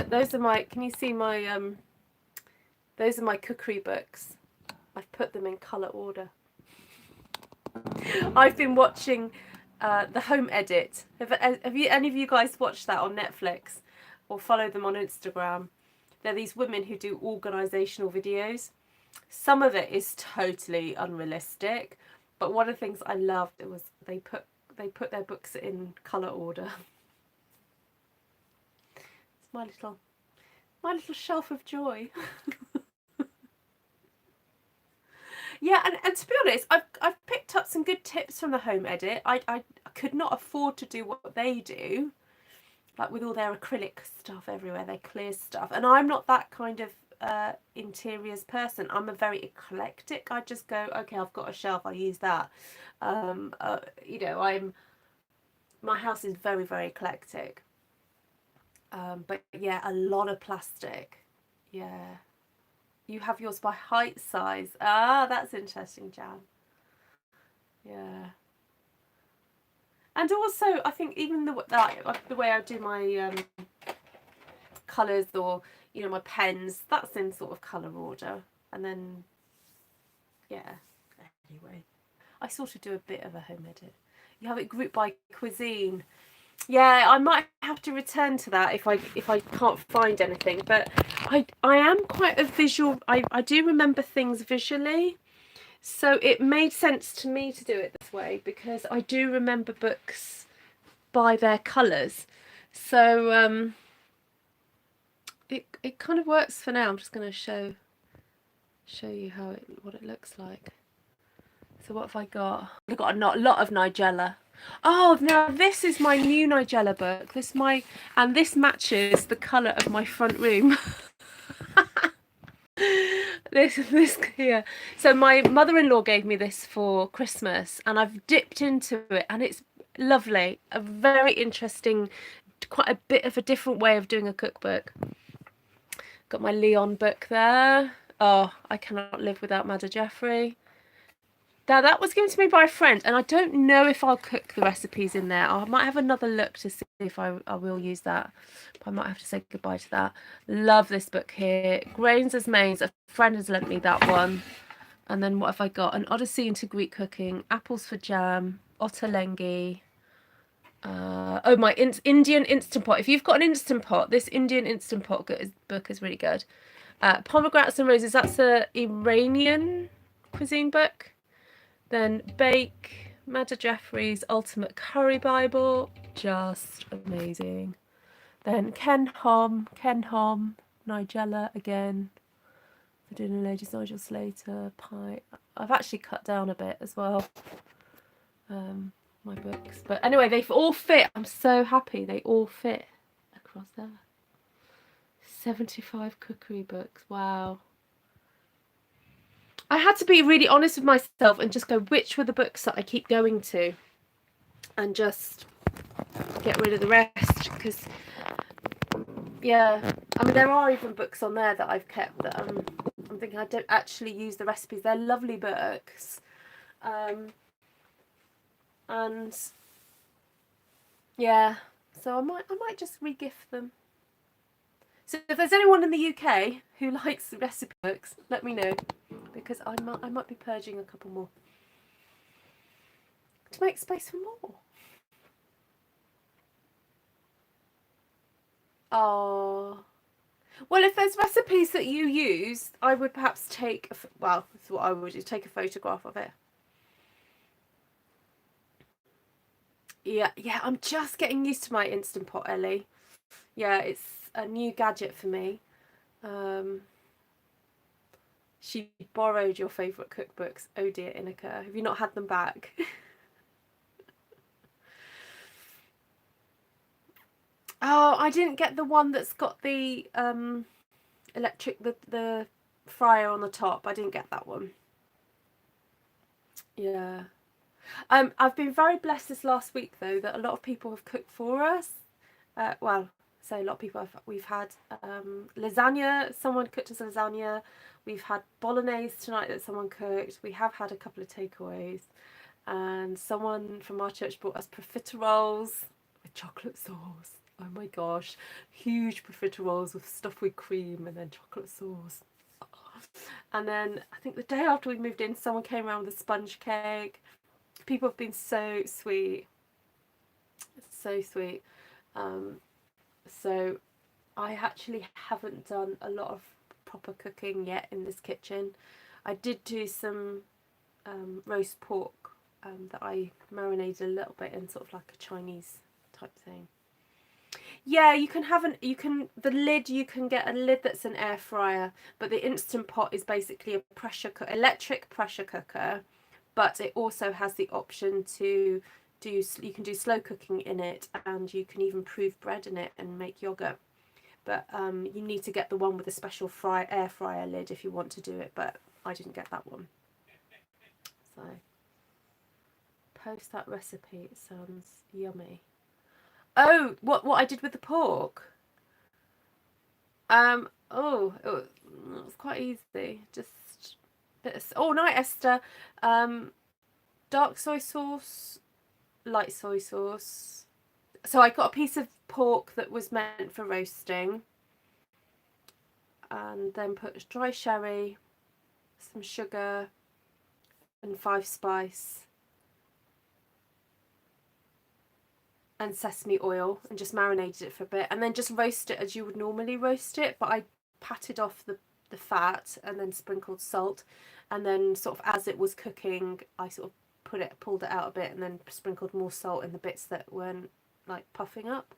Those are my. Can you see my? Those are my cookery books. I've put them in colour order. I've been watching the Home Edit. Have you any of you guys watched that on Netflix or follow them on Instagram? They're these women who do organisational videos. Some of it is totally unrealistic, but one of the things I loved was they put their books in colour order. It's my little shelf of joy. Yeah, and to be honest, I've picked up some good tips from the Home Edit. I could not afford to do what they do, like with all their acrylic stuff everywhere, their clear stuff. And I'm not that kind of interiors person. I'm a very eclectic. I just go, okay, I've got a shelf, I use that. You know, my house is very, very eclectic. But yeah, a lot of plastic. Yeah. You have yours by height size. Ah, that's interesting, Jan. Yeah. And also, I think even the way I do my colours, or you know, my pens, that's in sort of colour order. And then, yeah. Anyway, I sort of do a bit of a Home Edit. You have it grouped by cuisine. Yeah, I might have to return to that if I can't find anything. But I am quite a visual. I do remember things visually, so it made sense to me to do it this way because I do remember books by their colours. So it kind of works for now. I'm just going to show you what it looks like. So what have I got? I've got a lot of Nigella. Oh, now this is my new Nigella book. This matches the colour of my front room. this here. So my mother-in-law gave me this for Christmas, and I've dipped into it, and it's lovely. A very interesting, quite a bit of a different way of doing a cookbook. Got my Leon book there. Oh, I cannot live without Madder Jeffrey. Now that was given to me by a friend, and I don't know if I'll cook the recipes in there. I might have another look to see if I will use that. But I might have to say goodbye to that. Love this book here. Grains as Mains. A friend has lent me that one. And then what have I got? An Odyssey into Greek Cooking. Apples for Jam. Ottolenghi. Oh, my Indian Instant Pot. If you've got an Instant Pot, this Indian Instant Pot book is really good. Pomegranates and Roses. That's a Iranian cuisine book. Then Bake, Madder Jeffrey's Ultimate Curry Bible, just amazing. Then Ken Hom, Nigella again, for Dinner Ladies, Nigel Slater, Pie. I've actually cut down a bit as well, my books. But anyway, they all fit. I'm so happy they all fit across there. 75 cookery books, wow. I had to be really honest with myself and just go, which were the books that I keep going to, and just get rid of the rest. Because, yeah, I mean, there are even books on there that I've kept that I'm thinking I don't actually use the recipes. They're lovely books, and yeah, so I might just re-gift them. So if there's anyone in the UK who likes the recipe books, let me know, because I might be purging a couple more to make space for more. Oh, well, if there's recipes that you use, I would perhaps take, well, that's what I would do, take a photograph of it. Yeah, I'm just getting used to my Instant Pot, Ellie. Yeah, it's a new gadget for me. She borrowed your favourite cookbooks. Oh dear, Inika. Have you not had them back? Oh, I didn't get the one that's got the electric, the fryer on the top. I didn't get that one. Yeah. I've been very blessed this last week though that a lot of people have cooked for us. Well, so a lot of people we've had lasagna. Someone cooked us lasagna. We've had bolognese tonight that someone cooked. We have had a couple of takeaways, and someone from our church brought us profiteroles with chocolate sauce. Oh my gosh, huge profiteroles with stuffed with cream and then chocolate sauce. And then I think the day after we moved in, someone came around with a sponge cake. People have been so sweet, so sweet. So I actually haven't done a lot of proper cooking yet in this kitchen. I did do some roast pork that I marinated a little bit in sort of like a Chinese type thing. Yeah, you can have the lid, you can get a lid that's an air fryer, but the Instant Pot is basically a electric pressure cooker, but it also has the option to you can do slow cooking in it, and you can even proof bread in it and make yogurt. But you need to get the one with a special air fryer lid if you want to do it, but I didn't get that one. So post that recipe, it sounds yummy. Oh, what I did with the pork? It was quite easy. Just a bit of, night Esther. Dark soy sauce, light soy sauce. So I got a piece of pork that was meant for roasting, and then put dry sherry, some sugar, and 5 spice, and sesame oil, and just marinated it for a bit, and then just roast it as you would normally roast it, but I patted off the fat and then sprinkled salt, and then sort of as it was cooking I sort of pulled it out a bit and then sprinkled more salt in the bits that weren't like puffing up,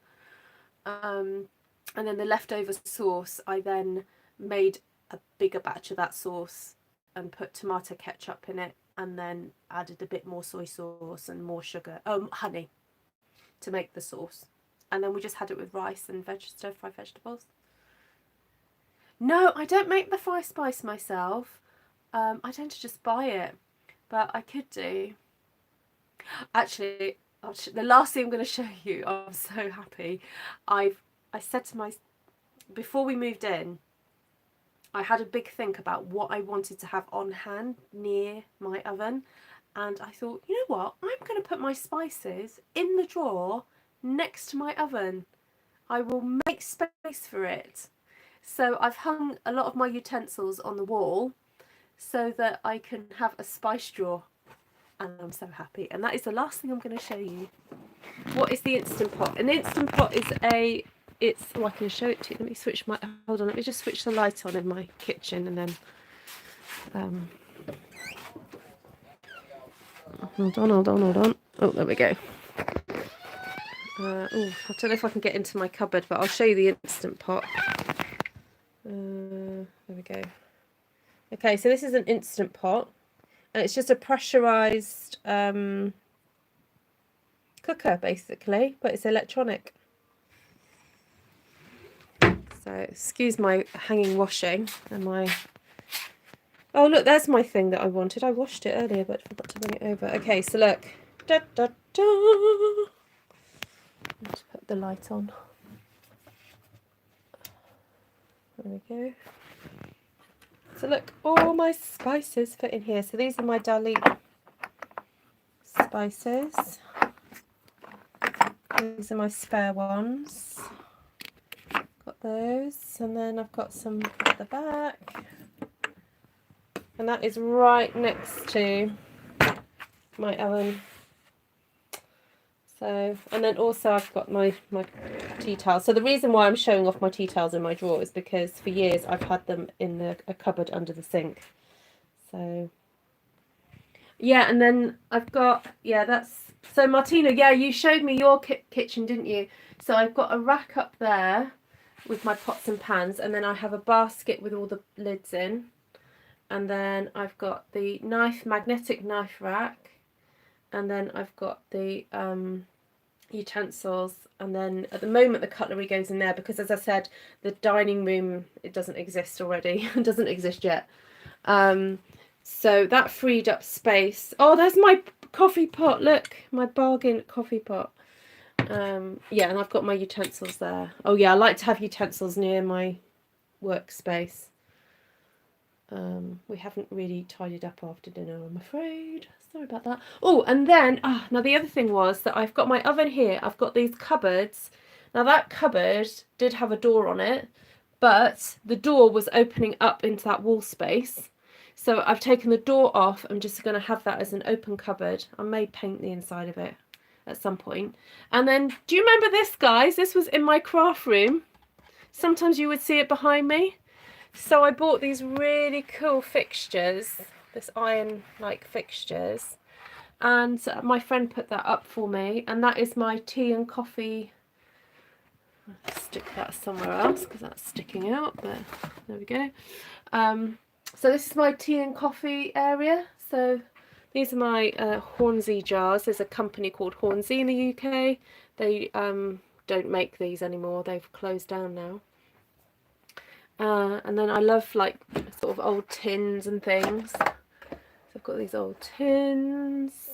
and then the leftover sauce I then made a bigger batch of that sauce and put tomato ketchup in it, and then added a bit more soy sauce and more sugar, honey, to make the sauce, and then we just had it with rice and stir-fried vegetables. No, I don't make the 5 spice myself. I tend to just buy it, but I could do. Actually, the last thing I'm going to show you, I'm so happy. I said to before we moved in, I had a big think about what I wanted to have on hand near my oven, and I thought, you know what, I'm going to put my spices in the drawer next to my oven. I will make space for it. So I've hung a lot of my utensils on the wall so that I can have a spice drawer, and I'm so happy. And that is the last thing I'm going to show you. What is the Instant Pot? An Instant Pot is I can show it to you. Let me just switch the light on in my kitchen, and then hold on. Oh, there we go. I don't know if I can get into my cupboard, but I'll show you the Instant Pot. There we go. Okay, so this is an Instant Pot, and it's just a pressurized cooker basically, but it's electronic. So excuse my hanging washing and my... Oh look, there's my thing that I wanted. I washed it earlier but forgot to bring it over. Okay, so look. Da, da, da. Let's put the light on. There we go. So look, all my spices fit in here. So these are my Dali spices. These are my spare ones. Got got those, and then I've got some at the back, and that is right next to my oven. So, and then also I've got my tea towels. So the reason why I'm showing off my tea towels in my drawer is because for years I've had them in a cupboard under the sink. So yeah, and then I've got, yeah, that's, so Martina, yeah, you showed me your kitchen, didn't you? So I've got a rack up there with my pots and pans, and then I have a basket with all the lids in, and then I've got the magnetic knife rack, and then I've got the utensils, and then at the moment the cutlery goes in there because, as I said, the dining room, it doesn't exist already. It doesn't exist yet. So that freed up space. Oh, there's my coffee pot. Look, my bargain coffee pot. Yeah, and I've got my utensils there. Oh yeah, I like to have utensils near my workspace. We haven't really tidied up after dinner, I'm afraid. Sorry about that. Oh, and then, now the other thing was that I've got my oven here. I've got these cupboards. Now that cupboard did have a door on it, but the door was opening up into that wall space. So I've taken the door off. I'm just going to have that as an open cupboard. I may paint the inside of it at some point. And then, do you remember this, guys? This was in my craft room. Sometimes you would see it behind me. So I bought these really cool fixtures, this iron-like fixtures, and my friend put that up for me, and that is my tea and coffee. I'll stick that somewhere else because that's sticking out, but there we go. So this is my tea and coffee area. So these are my Hornsey jars. There's a company called Hornsey in the UK. They don't make these anymore. They've closed down now. And then I love like sort of old tins and things. So I've got these old tins.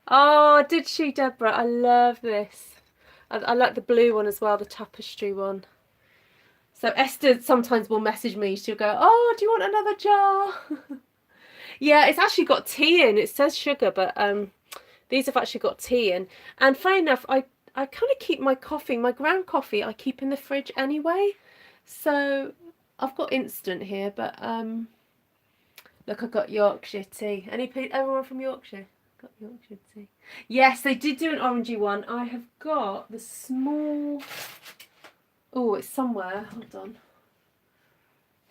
Oh, did she, Deborah? I love this. I like the blue one as well, the tapestry one. So Esther sometimes will message me. She'll go, "Oh, do you want another jar?" Yeah, it's actually got tea in. It says sugar, but these have actually got tea in. And funny enough, I kind of keep my coffee, my ground coffee, I keep in the fridge anyway. So I've got instant here, but look, I've got Yorkshire tea. Everyone from Yorkshire? Got Yorkshire tea. Yes, they did do an orangey one. I have got the small. Oh, it's somewhere. Hold on.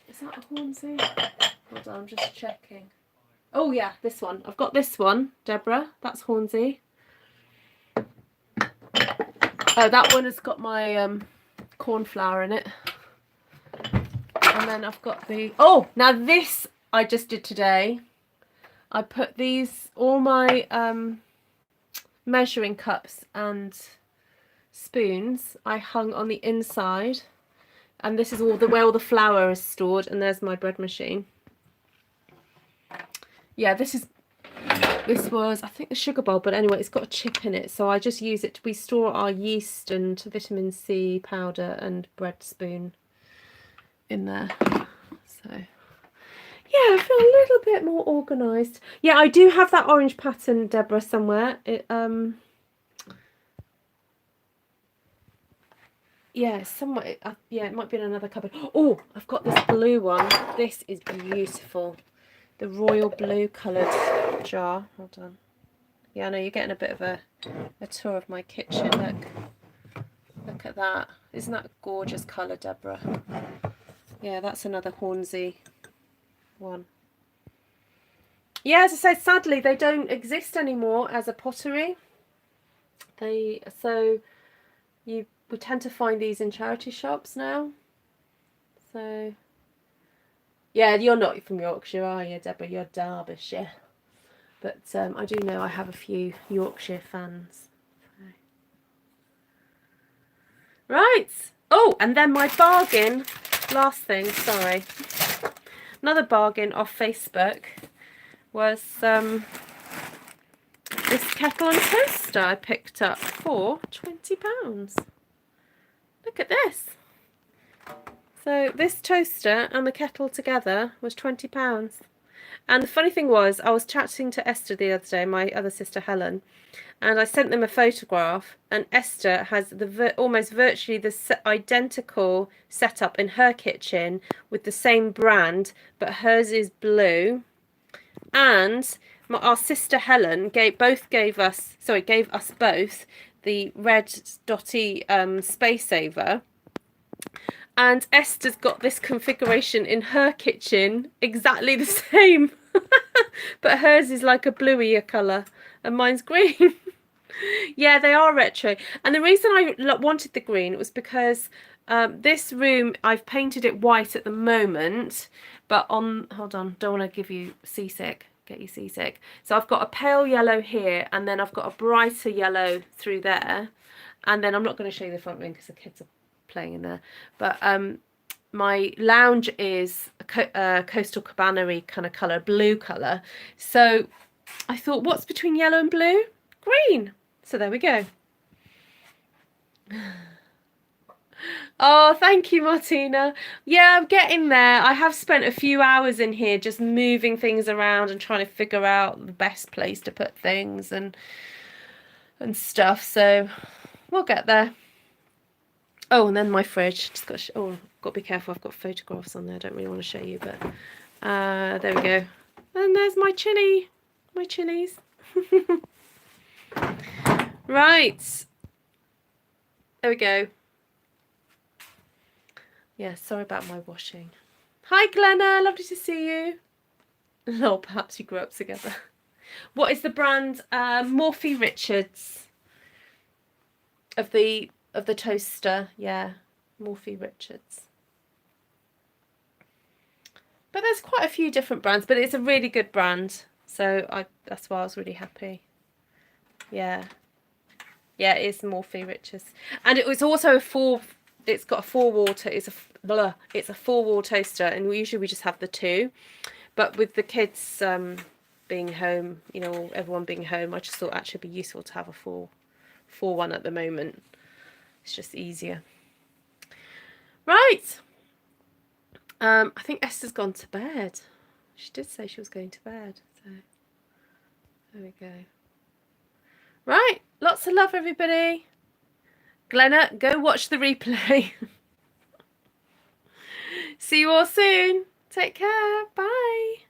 Is that a Hornsey? Hold on, I'm just checking. Oh yeah, this one. I've got this one, Deborah. That's Hornsey. Oh, that one has got my cornflour in it. And then I've got the, oh, now this I just did today. I put these, all my measuring cups and spoons, I hung on the inside. And this is all where all the flour is stored. And there's my bread machine. Yeah, this was, I think, the sugar bowl. But anyway, it's got a chip in it. So I just use it. We store our yeast and vitamin C powder and bread spoon in there. So yeah, I feel a little bit more organised. Yeah, I do have that orange pattern, Deborah, somewhere. Yeah, somewhere. Yeah, it might be in another cupboard. Oh, I've got this blue one. This is beautiful. The royal blue coloured jar. Hold on. Yeah, I know you're getting a bit of a tour of my kitchen. Look at that. Isn't that a gorgeous colour, Deborah? Yeah, that's another Hornsey one. Yeah, as I said, sadly they don't exist anymore as a pottery. We tend to find these in charity shops now. So yeah, you're not from Yorkshire, are you, Deborah? You're Derbyshire. But I do know I have a few Yorkshire fans. Right. Oh, and then my bargain. Last thing, sorry. Another bargain off Facebook was this kettle and toaster I picked up for £20. Look at this. So this toaster and the kettle together was £20. And the funny thing was, I was chatting to Esther the other day, my other sister Helen, and I sent them a photograph, and Esther has the almost virtually the identical setup in her kitchen with the same brand, but hers is blue. And our sister Helen gave us both the red dotty space saver. And Esther's got this configuration in her kitchen, exactly the same. But hers is like a bluier colour and mine's green. Yeah, they are retro. And the reason I wanted the green was because this room, I've painted it white at the moment. But hold on, don't want to give you get you seasick. So I've got a pale yellow here, and then I've got a brighter yellow through there. And then I'm not going to show you the front room because the kids are playing in there, but my lounge is a coastal cabana-y kind of colour, blue colour. So I thought, what's between yellow and blue? Green. So there we go. Oh, thank you, Martina. Yeah, I'm getting there. I have spent a few hours in here just moving things around and trying to figure out the best place to put things and stuff. So we'll get there. Oh, and then my fridge. Just got got to be careful. I've got photographs on there. I don't really want to show you, but there we go. And there's my chilies. Right. There we go. Yeah, sorry about my washing. Hi, Glenna. Lovely to see you. Oh, perhaps you grew up together. What is the brand? Morphy Richards. Of the toaster, yeah, Morphy Richards. But there's quite a few different brands, but it's a really good brand, so that's why I was really happy. Yeah, it is Morphy Richards, and it was also it's got a 4-wall. It's a 4-wall toaster, and usually we just have the 2, but with the kids being home, you know, everyone being home, I just thought actually it'd be useful to have a 4 one at the moment. It's just easier. Right. I think Esther's gone to bed. She did say she was going to bed. So there we go. Right. Lots of love, everybody. Glenna, go watch the replay. See you all soon. Take care. Bye.